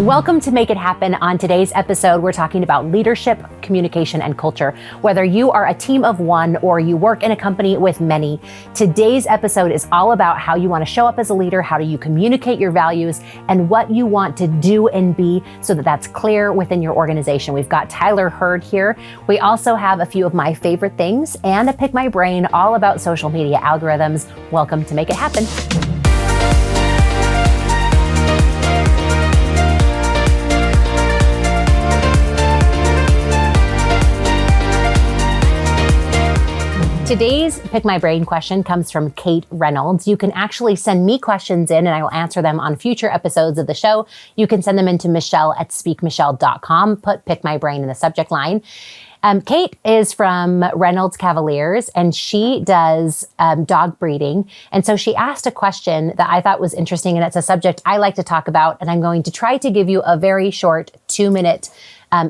Welcome to Make It Happen. On today's episode, we're talking about leadership, communication, and culture. Whether you are a team of one or you work in a company with many, today's episode is all about how you want to show up as a leader, how do you communicate your values, and what you want to do and be so that that's clear within your organization. We've got Tyler Hurd here. We also have a few of my favorite things and a Pick My Brain all about social media algorithms. Welcome to Make It Happen. Today's Pick My Brain question comes from Kate Reynolds. You can actually send me questions in and I will answer them on future episodes of the show. You can send them into michelle@speakmichelle.com. Put Pick My Brain in the subject line. Kate is from Reynolds Cavaliers and she does dog breeding. And so she asked a question that I thought was interesting and it's a subject I like to talk about. And I'm going to try to give you a very short 2-minute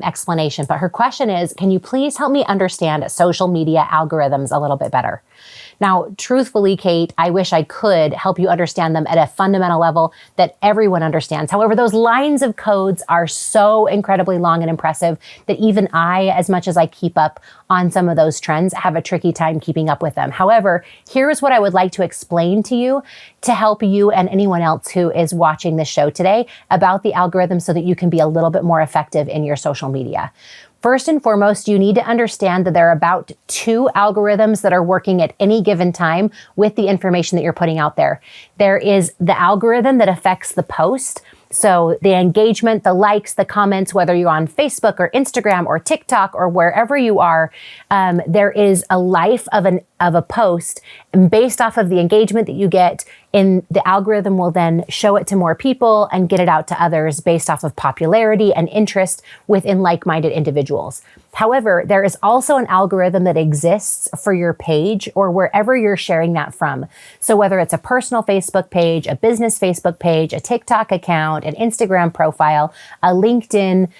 explanation. But her question is, can you please help me understand social media algorithms a little bit better? Now, truthfully, Kate, I wish I could help you understand them at a fundamental level that everyone understands. However, those lines of codes are so incredibly long and impressive that even I, as much as I keep up on some of those trends, have a tricky time keeping up with them. However, here's what I would like to explain to you to help you and anyone else who is watching this show today about the algorithm so that you can be a little bit more effective in your social media. First and foremost, you need to understand that there are about 2 algorithms that are working at any given time with the information that you're putting out there. There is the algorithm that affects the post. So the engagement, the likes, the comments, whether you're on Facebook or Instagram or TikTok or wherever you are, there is a life of a post, and based off of the engagement that you get, the algorithm will then show it to more people and get it out to others based off of popularity and interest within like-minded individuals. However, there is also an algorithm that exists for your page or wherever you're sharing that from. So whether it's a personal Facebook page, a business Facebook page, a TikTok account, an Instagram profile, a LinkedIn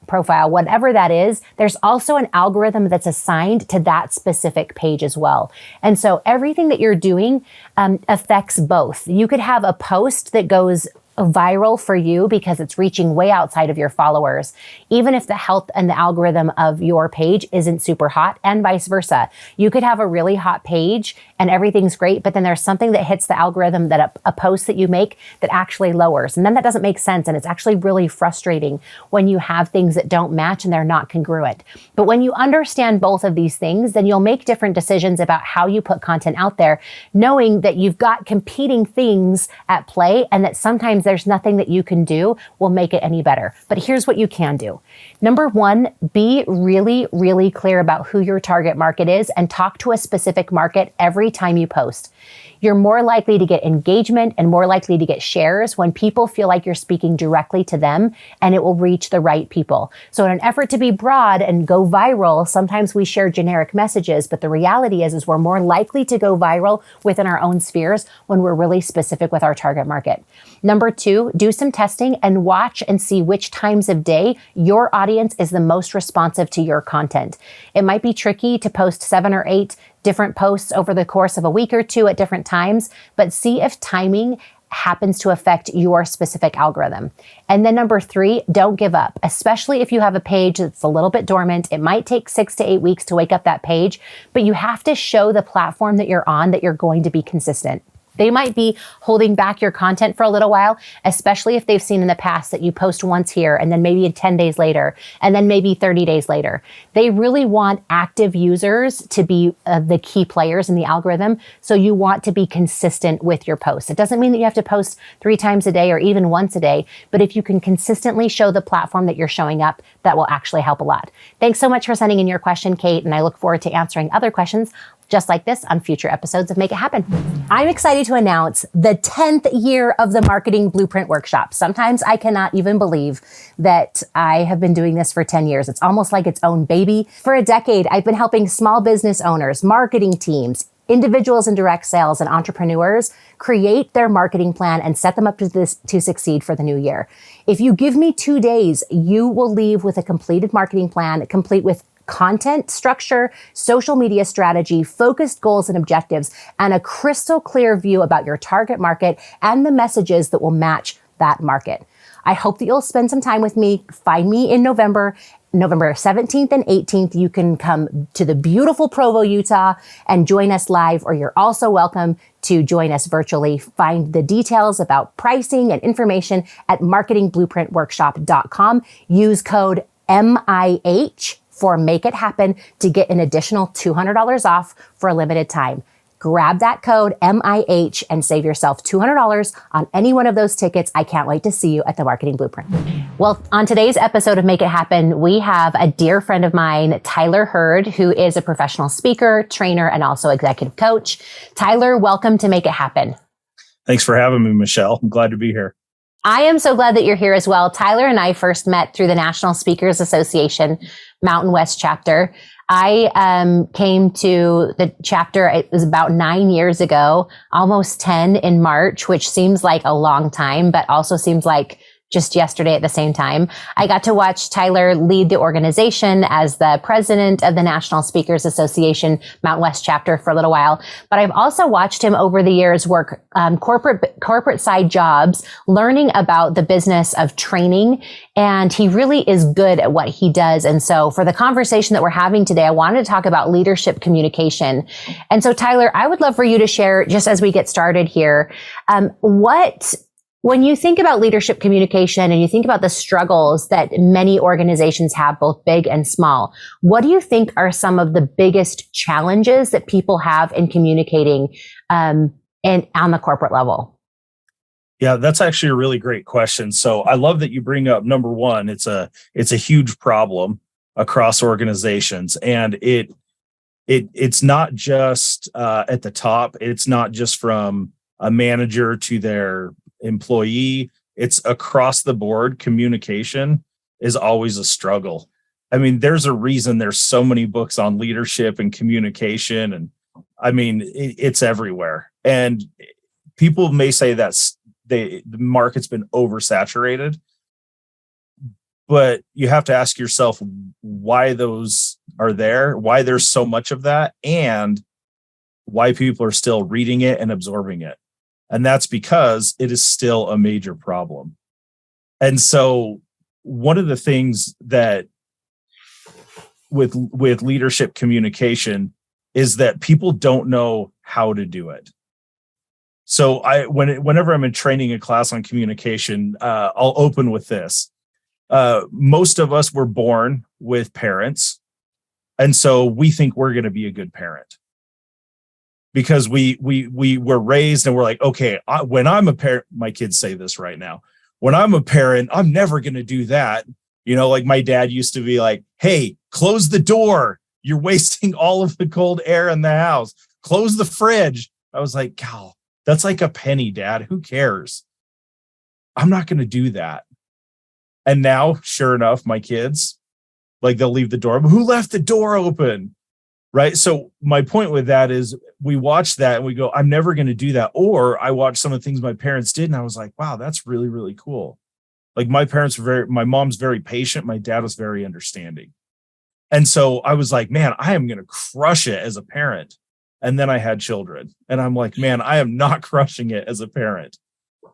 profile, whatever that is, there's also an algorithm that's assigned to that specific page as well. And so everything that you're doing affects both. You could have a post that goes viral for you because it's reaching way outside of your followers, even if the health and the algorithm of your page isn't super hot, and vice versa. You could have a really hot page and everything's great, but then there's something that hits the algorithm that a post that you make that actually lowers. And then that doesn't make sense. And it's actually really frustrating when you have things that don't match and they're not congruent. But when you understand both of these things, then you'll make different decisions about how you put content out there, knowing that you've got competing things at play and that sometimes there's nothing that you can do will make it any better. But here's what you can do. Number 1, be really, really clear about who your target market is and talk to a specific market every time you post. You're more likely to get engagement and more likely to get shares when people feel like you're speaking directly to them and it will reach the right people. So in an effort to be broad and go viral, sometimes we share generic messages, but the reality is we're more likely to go viral within our own spheres when we're really specific with our target market. Number 2, do some testing and watch and see which times of day your audience is the most responsive to your content. It might be tricky to post 7 or 8 different posts over the course of a week or 2 at different times, but see if timing happens to affect your specific algorithm. And then number 3, don't give up, especially if you have a page that's a little bit dormant. It might take 6 to 8 weeks to wake up that page, but you have to show the platform that you're on that you're going to be consistent. They might be holding back your content for a little while, especially if they've seen in the past that you post once here and then maybe 10 days later and then maybe 30 days later. They really want active users to be the key players in the algorithm. So you want to be consistent with your posts. It doesn't mean that you have to post 3 times a day or even once a day, but if you can consistently show the platform that you're showing up, that will actually help a lot. Thanks so much for sending in your question, Kate, and I look forward to answering other questions just like this on future episodes of Make It Happen. I'm excited to announce the 10th year of the Marketing Blueprint Workshop. Sometimes I cannot even believe that I have been doing this for 10 years. It's almost like its own baby. For a decade, I've been helping small business owners, marketing teams, individuals in direct sales, and entrepreneurs create their marketing plan and set them up to succeed for the new year. If you give me 2 days, you will leave with a completed marketing plan, complete with content structure, social media strategy, focused goals and objectives, and a crystal clear view about your target market and the messages that will match that market. I hope that you'll spend some time with me. Find me in November 17th and 18th. You can come to the beautiful Provo, Utah and join us live, or you're also welcome to join us virtually. Find the details about pricing and information at marketingblueprintworkshop.com. Use code MIH for Make It Happen to get an additional $200 off for a limited time. Grab that code MIH and save yourself $200 on any one of those tickets. I can't wait to see you at the Marketing Blueprint. Well, on today's episode of Make It Happen, we have a dear friend of mine, Tyler Hurd, who is a professional speaker, trainer, and also executive coach. Tyler, welcome to Make It Happen. Thanks for having me, Michelle. I'm glad to be here. I am so glad that you're here as well. Tyler and I first met through the National Speakers Association Mountain West chapter. I came to the chapter, it was about 9 years ago, almost 10 in March, which seems like a long time, but also seems like just yesterday at the same time. I got to watch Tyler lead the organization as the president of the National Speakers Association Mountain West chapter for a little while. But I've also watched him over the years work corporate side jobs, learning about the business of training. And he really is good at what he does. And so for the conversation that we're having today, I wanted to talk about leadership communication. And so Tyler, I would love for you to share, just as we get started here, when you think about leadership communication and you think about the struggles that many organizations have, both big and small, what do you think are some of the biggest challenges that people have in communicating and on the corporate level? Yeah, that's actually a really great question. So I love that you bring up, number one, it's a huge problem across organizations, and it's not just at the top. It's not just from a manager to their employee. It's across the board. Communication is always a struggle. I mean, there's a reason there's so many books on leadership and communication. And I mean, it's everywhere. And people may say the market's been oversaturated, but you have to ask yourself why those are there, why there's so much of that, and why people are still reading it and absorbing it. And that's because it is still a major problem. And so one of the things that with leadership communication is that people don't know how to do it. So whenever I'm in training a class on communication, I'll open with this. Most of us were born with parents. And so we think we're going to be a good parent, because we were raised and we're like, okay, when I'm a parent, my kids say this right now, when I'm a parent, I'm never going to do that. You know, like my dad used to be like, hey, close the door. You're wasting all of the cold air in the house. Close the fridge. I was like, God, that's like a penny, Dad. Who cares? I'm not going to do that. And now, sure enough, my kids, like, they'll leave the door. Who left the door open? Right. So my point with that is we watch that and we go, I'm never going to do that. Or I watched some of the things my parents did and I was like, wow, that's really, really cool. Like my mom's very patient. My dad was very understanding. And so I was like, man, I am going to crush it as a parent. And then I had children and I'm like, man, I am not crushing it as a parent.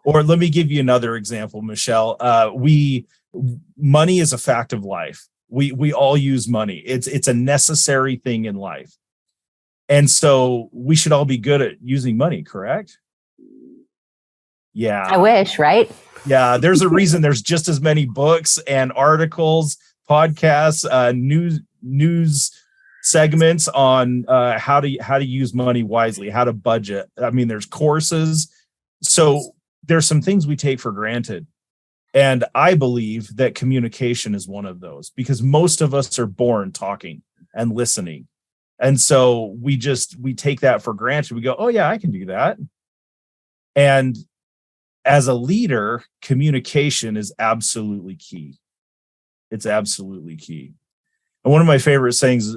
Or let me give you another example, Michelle. Money is a fact of life. We all use money. It's a necessary thing in life. And so we should all be good at using money, correct? Yeah. I wish, right? Yeah. There's a reason there's just as many books and articles, podcasts, news segments on how to use money wisely, how to budget. I mean, there's courses. So there's some things we take for granted. And I believe that communication is one of those, because most of us are born talking and listening. And so we take that for granted. We go, oh yeah, I can do that. And as a leader, communication is absolutely key. It's absolutely key. And one of my favorite sayings,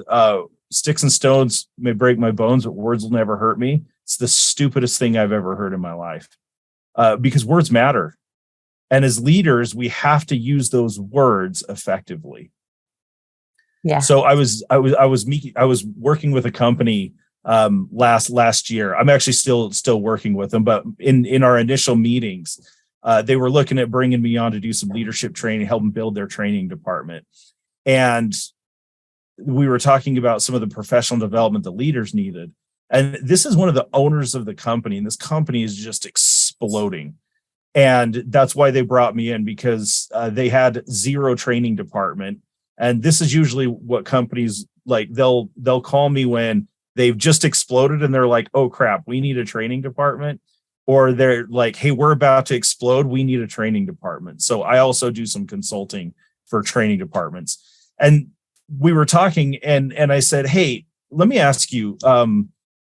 sticks and stones may break my bones, but words will never hurt me. It's the stupidest thing I've ever heard in my life, because words matter. And as leaders, we have to use those words effectively. Yeah. So I was working with a company last year. I'm actually still working with them, but in our initial meetings, They were looking at bringing me on to do some leadership training, help them build their training department. And we were talking about some of the professional development the leaders needed. And this is one of the owners of the company, and this company is just exploding. And that's why they brought me in, because they had zero training department. And this is usually what companies like, they'll call me when they've just exploded and they're like, oh crap, we need a training department. Or they're like, hey, we're about to explode, we need a training department. So I also do some consulting for training departments. And we were talking, and I said, hey, let me ask you,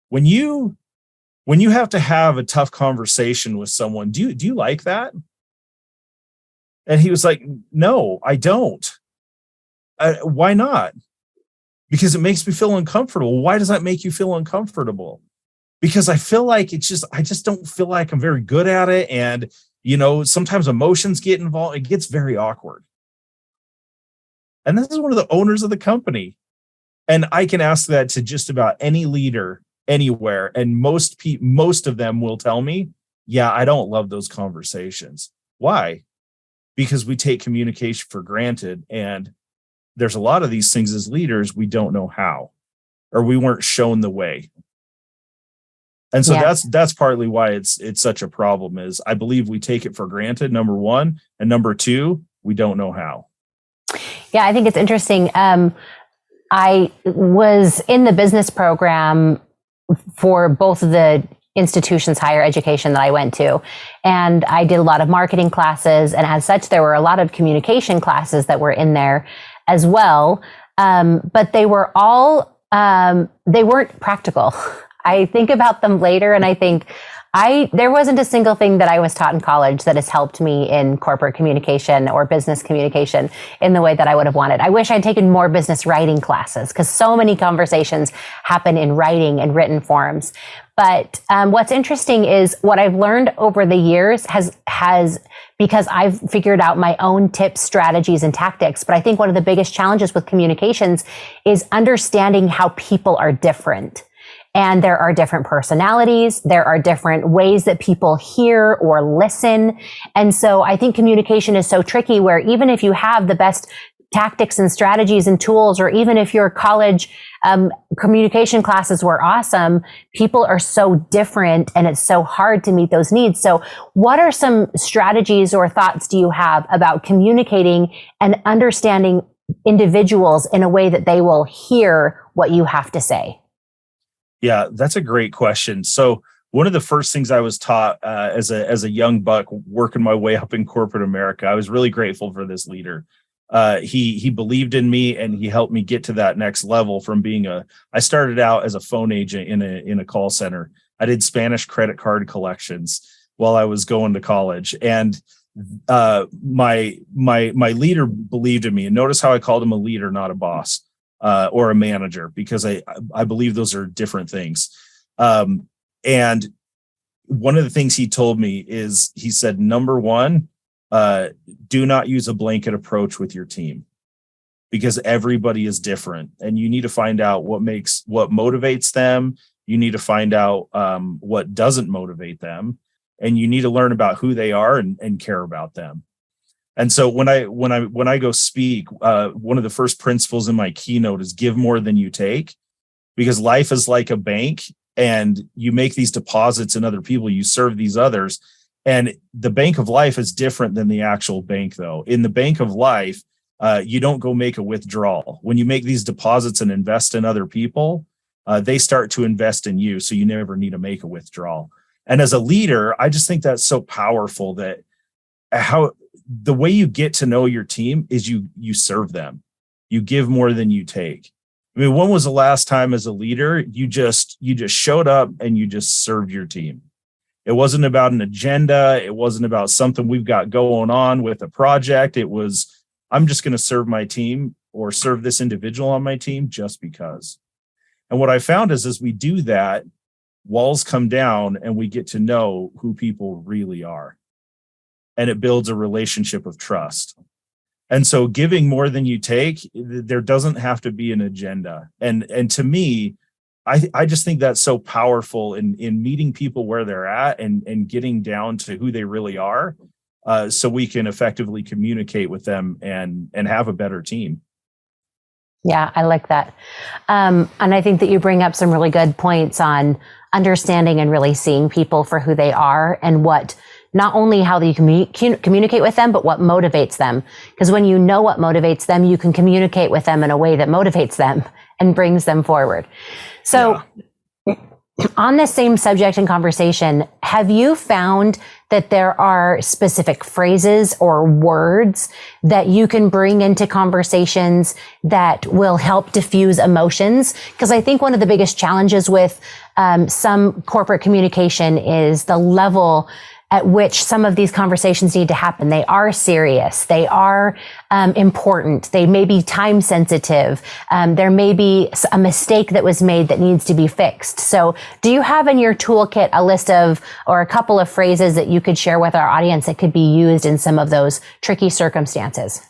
when you have to have a tough conversation with someone, do you like that? And he was like, no, I don't. Why not? Because it makes me feel uncomfortable. Why does that make you feel uncomfortable? Because I feel like I just don't feel like I'm very good at it. And, sometimes emotions get involved. It gets very awkward. And this is one of the owners of the company. And I can ask that to just about any leader anywhere. And most of them will tell me, yeah, I don't love those conversations. Why? Because we take communication for granted. And there's a lot of these things as leaders, we don't know how, or we weren't shown the way. And so that's partly why it's such a problem, is I believe we take it for granted, number one, and number two, we don't know how. Yeah, I think it's interesting. I was in the business program for both of the institutions, higher education that I went to. And I did a lot of marketing classes. And as such, there were a lot of communication classes that were in there as well. But they were all, they weren't practical. I think about them later and I think there wasn't a single thing that I was taught in college that has helped me in corporate communication or business communication in the way that I would have wanted. I wish I'd taken more business writing classes, because so many conversations happen in writing and written forms. But what's interesting is what I've learned over the years has because I've figured out my own tips, strategies, and tactics. But I think one of the biggest challenges with communications is understanding how people are different. And there are different personalities. There are different ways that people hear or listen. And so I think communication is so tricky, where even if you have the best tactics and strategies and tools, or even if your college communication classes were awesome, people are so different and it's so hard to meet those needs. So what are some strategies or thoughts do you have about communicating and understanding individuals in a way that they will hear what you have to say? Yeah, that's a great question. So one of the first things I was taught as a young buck working my way up in corporate America, I was really grateful for this leader. He believed in me, and he helped me get to that next level from being I started out as a phone agent in a call center. I did Spanish credit card collections while I was going to college. And my leader believed in me. And notice how I called him a leader, not a boss. Or a manager, because I believe those are different things. And one of the things he told me is, he said, number one, do not use a blanket approach with your team, because everybody is different, and you need to find out what motivates them. You need to find out what doesn't motivate them, and you need to learn about who they are and care about them. And so when I go speak, one of the first principles in my keynote is give more than you take, because life is like a bank, and you make these deposits in other people, you serve these others. And the bank of life is different than the actual bank, though. In the bank of life, you don't go make a withdrawal. When you make these deposits and invest in other people, they start to invest in you. So you never need to make a withdrawal. And as a leader, I just think that's so powerful, that the way you get to know your team is you serve them. You give more than you take. I mean, when was the last time as a leader you just showed up and you just served your team? It wasn't about an agenda. It wasn't about something we've got going on with a project. It was, I'm just going to serve my team, or serve this individual on my team just because. And what I found is, as we do that, walls come down and we get to know who people really are. And it builds a relationship of trust. And so giving more than you take, there doesn't have to be an agenda. And to me, I just think that's so powerful in meeting people where they're at and getting down to who they really are. so we can effectively communicate with them and have a better team. Yeah, I like that. And I think that you bring up some really good points on understanding and really seeing people for who they are and what, not only how you communicate with them, but what motivates them. Because when you know what motivates them, you can communicate with them in a way that motivates them and brings them forward. So on this same subject and conversation, have you found that there are specific phrases or words that you can bring into conversations that will help diffuse emotions? Because I think one of the biggest challenges with some corporate communication is the level at which some of these conversations need to happen. They are serious. They are important. They may be time sensitive. There may be a mistake that was made that needs to be fixed. So do you have in your toolkit a list of, or a couple of phrases that you could share with our audience that could be used in some of those tricky circumstances?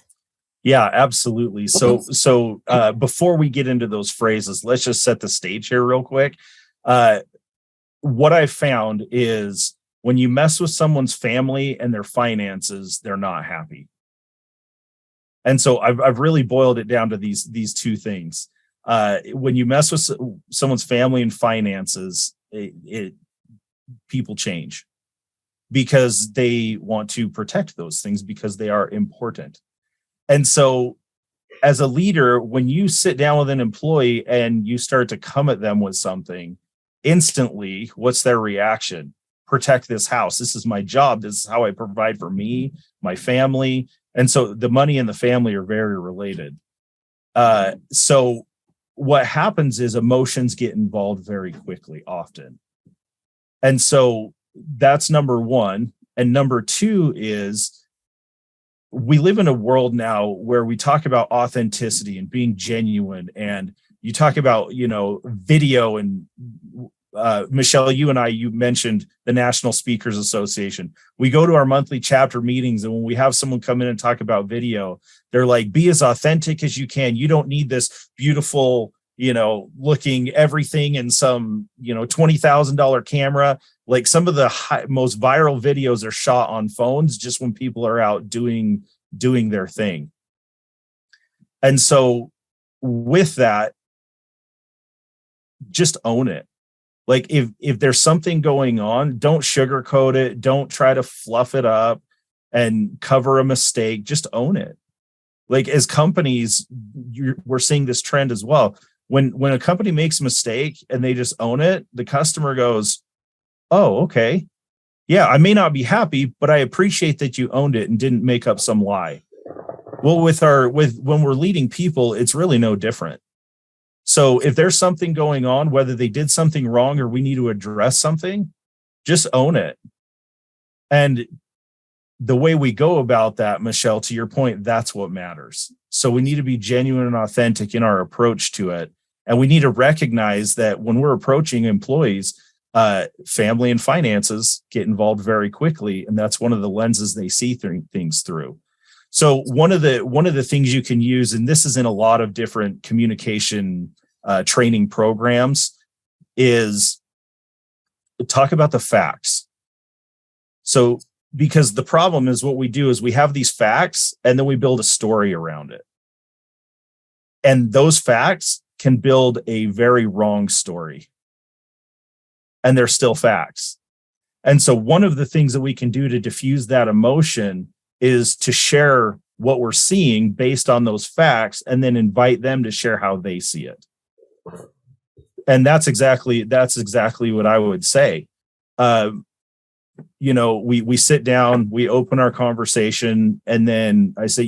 Yeah, absolutely. So before we get into those phrases, let's just set the stage here real quick. What I found is, when you mess with someone's family and their finances, they're not happy. And so I've really boiled it down to these two things. When you mess with someone's family and finances, people change because they want to protect those things because they are important. And so as a leader, when you sit down with an employee and you start to come at them with something, instantly, what's their reaction? Protect this house. This is my job. This is how I provide for me, my family. And so the money and the family are very related. So what happens is emotions get involved very quickly, often. And so that's number one. And number two is, we live in a world now where we talk about authenticity and being genuine. And you talk about, video and Michelle, you mentioned the National Speakers Association. We go to our monthly chapter meetings, and when we have someone come in and talk about video, they're like, be as authentic as you can. You don't need this beautiful, looking everything in some, $20,000 camera. Like, some of the most viral videos are shot on phones just when people are out doing their thing. And so with that, just own it. Like, if there's something going on, don't sugarcoat it. Don't try to fluff it up and cover a mistake. Just own it. Like, as companies, we're seeing this trend as well. When a company makes a mistake and they just own it, the customer goes, oh, okay. Yeah, I may not be happy, but I appreciate that you owned it and didn't make up some lie. Well, when we're leading people, it's really no different. So if there's something going on, whether they did something wrong or we need to address something, just own it. And the way we go about that, Michelle, to your point, that's what matters. So we need to be genuine and authentic in our approach to it. And we need to recognize that when we're approaching employees, family and finances get involved very quickly. And that's one of the lenses they see things through. So one of the things you can use, and this is in a lot of different communication training programs, is talk about the facts. So, because the problem is, what we do is we have these facts and then we build a story around it. And those facts can build a very wrong story. And they're still facts. And so one of the things that we can do to diffuse that emotion is to share what we're seeing based on those facts, and then invite them to share how they see it. And that's exactly what I would say. We sit down, we open our conversation, and then I say,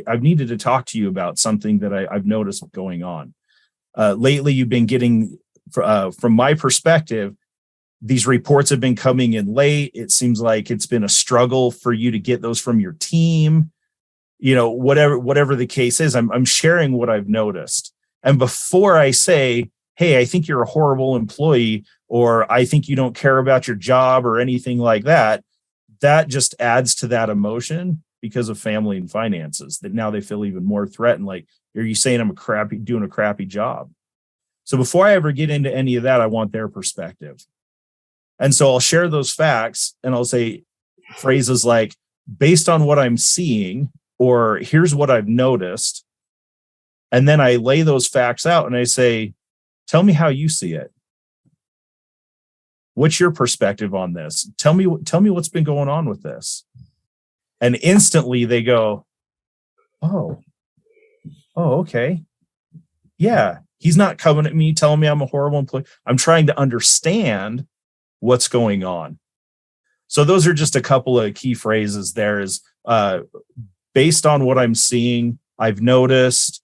I've needed to talk to you about something that I've noticed going on. Lately, you've been getting, from my perspective, these reports have been coming in late. It seems like it's been a struggle for you to get those from your team. Whatever the case is, I'm sharing what I've noticed. And before I say, hey, I think you're a horrible employee, or I think you don't care about your job or anything like that, that just adds to that emotion because of family and finances, that now they feel even more threatened. Like, are you saying I'm doing a crappy job? So before I ever get into any of that, I want their perspective. And so I'll share those facts, and I'll say phrases like, based on what I'm seeing, or here's what I've noticed. And then I lay those facts out and I say, tell me how you see it. What's your perspective on this? Tell me what's been going on with this. And instantly they go, oh, okay. Yeah. He's not coming at me, telling me I'm a horrible employee. I'm trying to understand what's going on. So those are just a couple of key phrases there is based on what I'm seeing, I've noticed,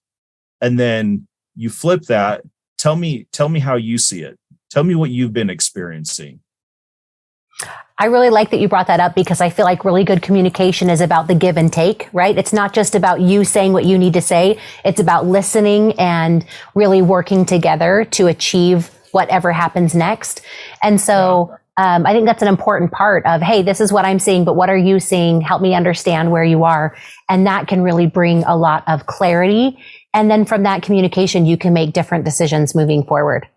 and then you flip that. Tell me how you see it. Tell me what you've been experiencing. I really like that you brought that up because I feel like really good communication is about the give and take, right? It's not just about you saying what you need to say. It's about listening and really working together to achieve whatever happens next. And so I think that's an important part of, hey, this is what I'm seeing, but what are you seeing? Help me understand where you are. And that can really bring a lot of clarity. And then from that communication, you can make different decisions moving forward.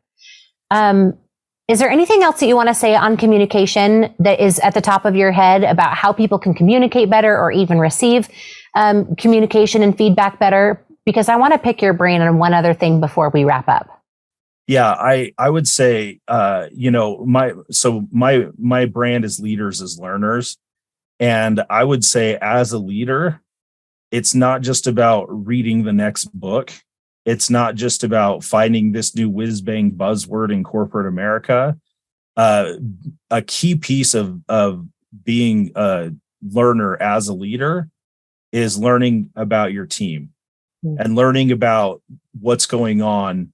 Is there anything else that you want to say on communication that is at the top of your head about how people can communicate better or even receive communication and feedback better? Because I want to pick your brain on one other thing before we wrap up. Yeah, I would say, my brand is leaders as learners. And I would say as a leader, it's not just about reading the next book. It's not just about finding this new whiz bang buzzword in corporate America. A key piece of being a learner as a leader is learning about your team and learning about what's going on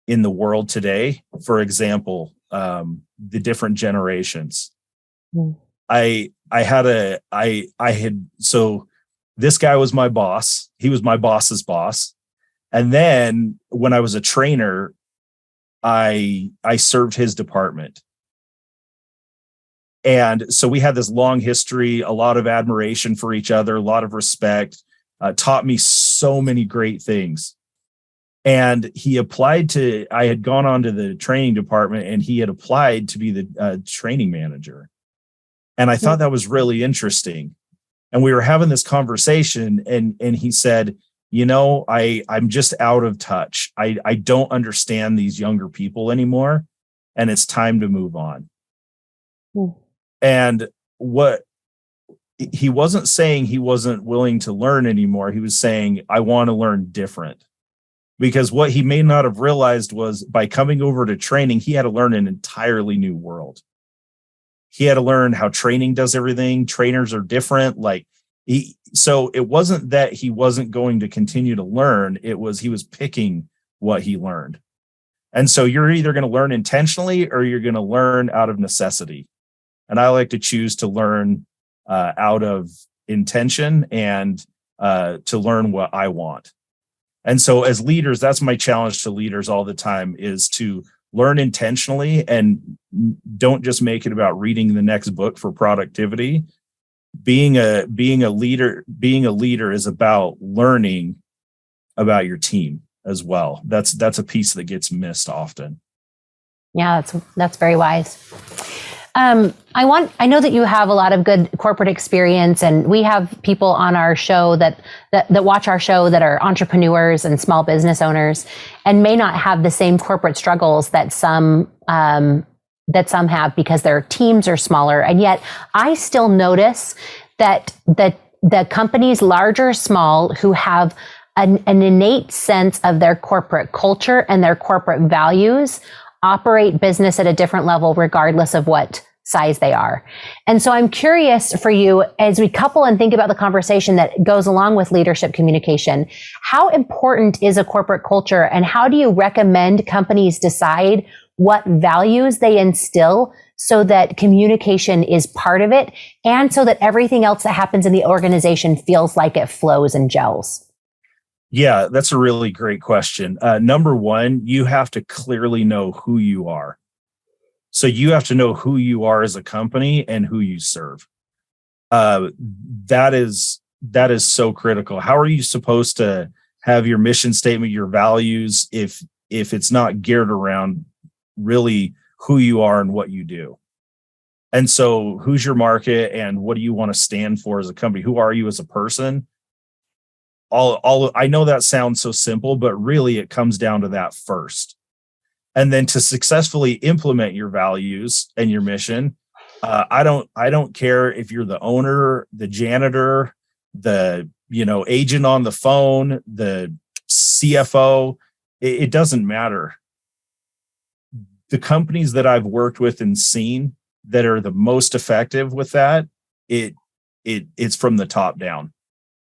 in the world today. For example, the different generations. So this guy was my boss. He was my boss's boss. And then when I was a trainer, I served his department. And so we had this long history, a lot of admiration for each other, a lot of respect, taught me so many great things. And I had gone on to the training department and he had applied to be the training manager. And I thought that was really interesting. And we were having this conversation and he said, I'm just out of touch. I don't understand these younger people anymore. And it's time to move on. And what he wasn't saying he wasn't willing to learn anymore. He was saying, I want to learn different. Because what he may not have realized was by coming over to training, he had to learn an entirely new world. He had to learn how training does everything. Trainers are different. So it wasn't that he wasn't going to continue to learn. It was he was picking what he learned. And so you're either going to learn intentionally or you're going to learn out of necessity. And I like to choose to learn out of intention and to learn what I want. And so as leaders, that's my challenge to leaders all the time is to learn intentionally and don't just make it about reading the next book for productivity. Being a leader is about learning about your team as well. That's a piece that gets missed often. Yeah, that's very wise. I know that you have a lot of good corporate experience, and we have people on our show that watch our show that are entrepreneurs and small business owners and may not have the same corporate struggles that some have because their teams are smaller. And yet I still notice that the companies, large or small, who have an innate sense of their corporate culture and their corporate values operate business at a different level, regardless of what size they are. And so I'm curious for you, as we couple and think about the conversation that goes along with leadership communication, how important is a corporate culture, and how do you recommend companies decide what values they instill so that communication is part of it and so that everything else that happens in the organization feels like it flows and gels? Yeah, that's a really great question. Number one, you have to clearly know who you are. So you have to know who you are as a company and who you serve. That is so critical. How are you supposed to have your mission statement, your values, if it's not geared around really who you are and what you do? And so who's your market and what do you want to stand for as a company? Who are you as a person? All I know that sounds so simple, but really it comes down to that first. And then to successfully implement your values and your mission, I don't care if you're the owner, the janitor, the agent on the phone, the CFO. It doesn't matter. The companies that I've worked with and seen that are the most effective with that, it's from the top down.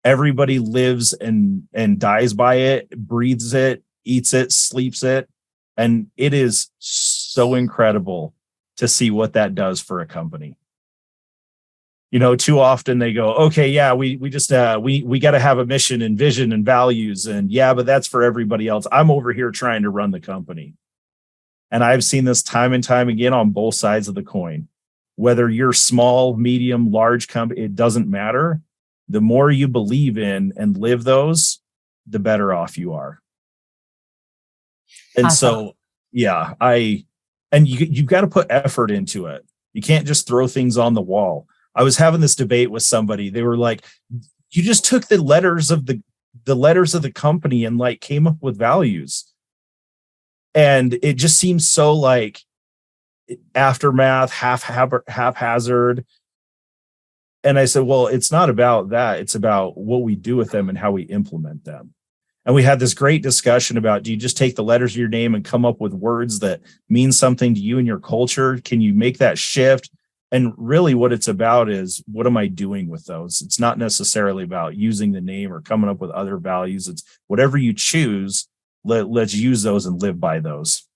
Everybody lives and dies by it, breathes it, eats it, sleeps it. And it is so incredible to see what that does for a company. Too often they go, okay, yeah, we just, we got to have a mission and vision and values. And yeah, but that's for everybody else. I'm over here trying to run the company. And I've seen this time and time again on both sides of the coin. Whether you're small, medium, large company, it doesn't matter. The more you believe in and live those, the better off you are. And awesome. So, yeah, you've got to put effort into it. You can't just throw things on the wall. I was having this debate with somebody. They were like, you just took the letters of the company and like came up with values. And it just seems so like aftermath, haphazard. And I said, well, it's not about that. It's about what we do with them and how we implement them. And we had this great discussion about, do you just take the letters of your name and come up with words that mean something to you and your culture? Can you make that shift? And really what it's about is, what am I doing with those? It's not necessarily about using the name or coming up with other values. It's whatever you choose, let's use those and live by those.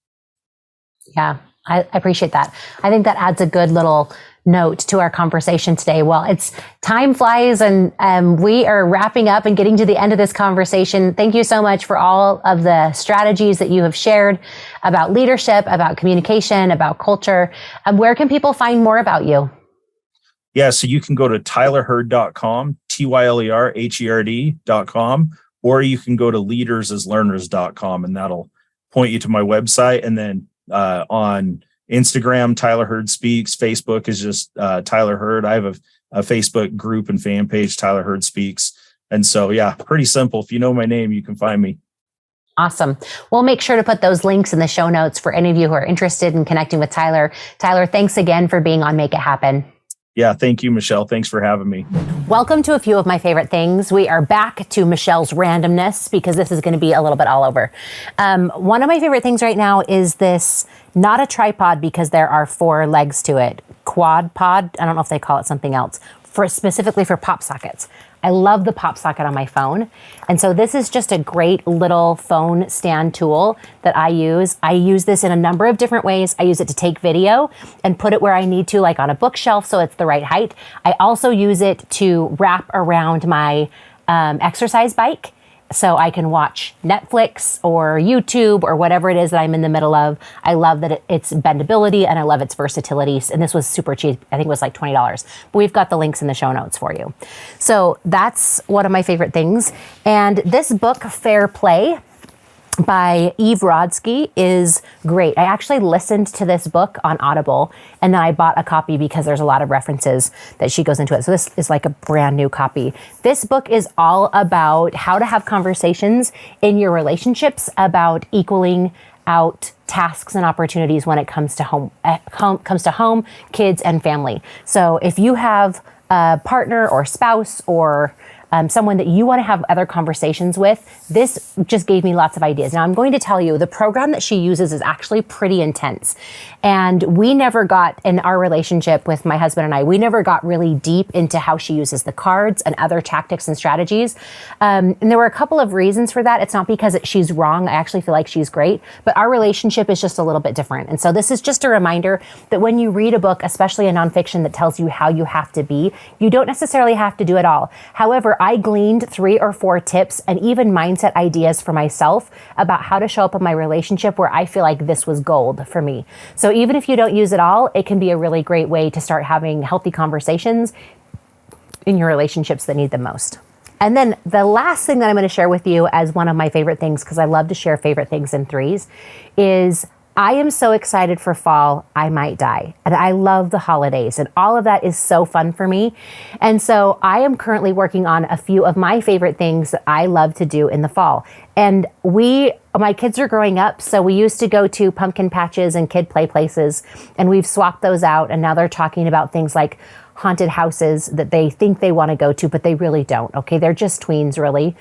Yeah, I appreciate that. I think that adds a good little note to our conversation today. Well, it's time flies and we are wrapping up and getting to the end of this conversation. Thank you so much for all of the strategies that you have shared about leadership, about communication, about culture. Where can people find more about you? Yeah, so you can go to tylerherd.com, tylerherd.com, or you can go to leadersaslearners.com and that'll point you to my website. And then on Instagram, Tyler Herd Speaks. Facebook is just Tyler Herd. I have a Facebook group and fan page, Tyler Herd Speaks. And so, yeah, pretty simple. If you know my name, you can find me. Awesome. We'll make sure to put those links in the show notes for any of you who are interested in connecting with Tyler. Tyler, thanks again for being on Make It Happen. Yeah, thank you, Michelle. Thanks for having me. Welcome to a few of my favorite things. We are back to Michelle's randomness because this is going to be a little bit all over. One of my favorite things right now is this, not a tripod because there are 4 legs to it, quad pod. I don't know if they call it something else, specifically for pop sockets. I love the pop socket on my phone. And so this is just a great little phone stand tool that I use. I use this in a number of different ways. I use it to take video and put it where I need to, like on a bookshelf so it's the right height. I also use it to wrap around my exercise bike so I can watch Netflix or YouTube or whatever it is that I'm in the middle of. I love that it's bendability and I love its versatility. And this was super cheap. I think it was like $20, but we've got the links in the show notes for you. So that's one of my favorite things. And this book, Fair Play, by Eve Rodsky, is great. I actually listened to this book on Audible and then I bought a copy because there's a lot of references that she goes into it. So this is like a brand new copy. This book is all about how to have conversations in your relationships about equaling out tasks and opportunities when it comes to home, kids, and family. So if you have a partner or spouse or someone that you want to have other conversations with, this just gave me lots of ideas. Now, I'm going to tell you, the program that she uses is actually pretty intense. And we never got, in our relationship with my husband and I, we never got really deep into how she uses the cards and other tactics and strategies. And there were a couple of reasons for that. It's not because she's wrong. I actually feel like she's great, but our relationship is just a little bit different. And so this is just a reminder that when you read a book, especially a nonfiction that tells you how you have to be, you don't necessarily have to do it all. However, I gleaned 3 or 4 tips and even mindset ideas for myself about how to show up in my relationship where I feel like this was gold for me. So even if you don't use it all, it can be a really great way to start having healthy conversations in your relationships that need them most. And then the last thing that I'm going to share with you as one of my favorite things, because I love to share favorite things in threes, is I am so excited for fall, I might die. And I love the holidays, and all of that is so fun for me. And so I am currently working on a few of my favorite things that I love to do in the fall. And my kids are growing up, so we used to go to pumpkin patches and kid play places, and we've swapped those out. And now they're talking about things like haunted houses that they think they want to go to, but they really don't. Okay, they're just tweens, really.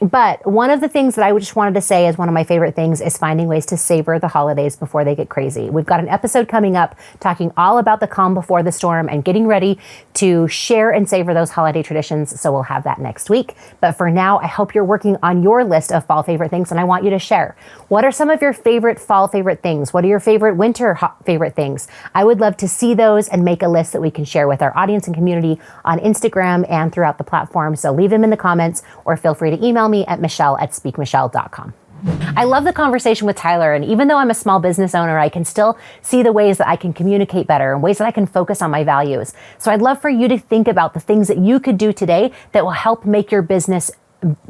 But one of the things that I just wanted to say is one of my favorite things is finding ways to savor the holidays before they get crazy. We've got an episode coming up talking all about the calm before the storm and getting ready to share and savor those holiday traditions. So we'll have that next week. But for now, I hope you're working on your list of fall favorite things, and I want you to share. What are some of your favorite fall favorite things? What are your favorite winter favorite things? I would love to see those and make a list that we can share with our audience and community on Instagram and throughout the platform. So leave them in the comments or feel free to email me at michelle@speakmichelle.com. I love the conversation with Tyler, and even though I'm a small business owner, I can still see the ways that I can communicate better and ways that I can focus on my values. So I'd love for you to think about the things that you could do today that will help make your business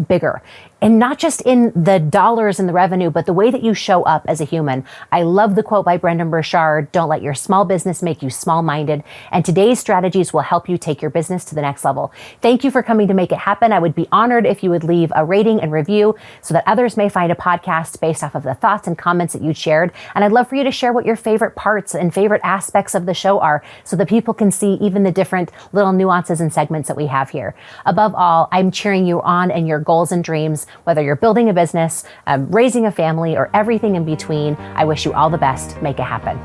bigger. And not just in the dollars and the revenue, but the way that you show up as a human. I love the quote by Brendan Burchard, "Don't let your small business make you small-minded." And today's strategies will help you take your business to the next level. Thank you for coming to make it happen. I would be honored if you would leave a rating and review so that others may find a podcast based off of the thoughts and comments that you shared. And I'd love for you to share what your favorite parts and favorite aspects of the show are so that people can see even the different little nuances and segments that we have here. Above all, I'm cheering you on in your goals and dreams. Whether you're building a business, raising a family, or everything in between, I wish you all the best. Make it happen.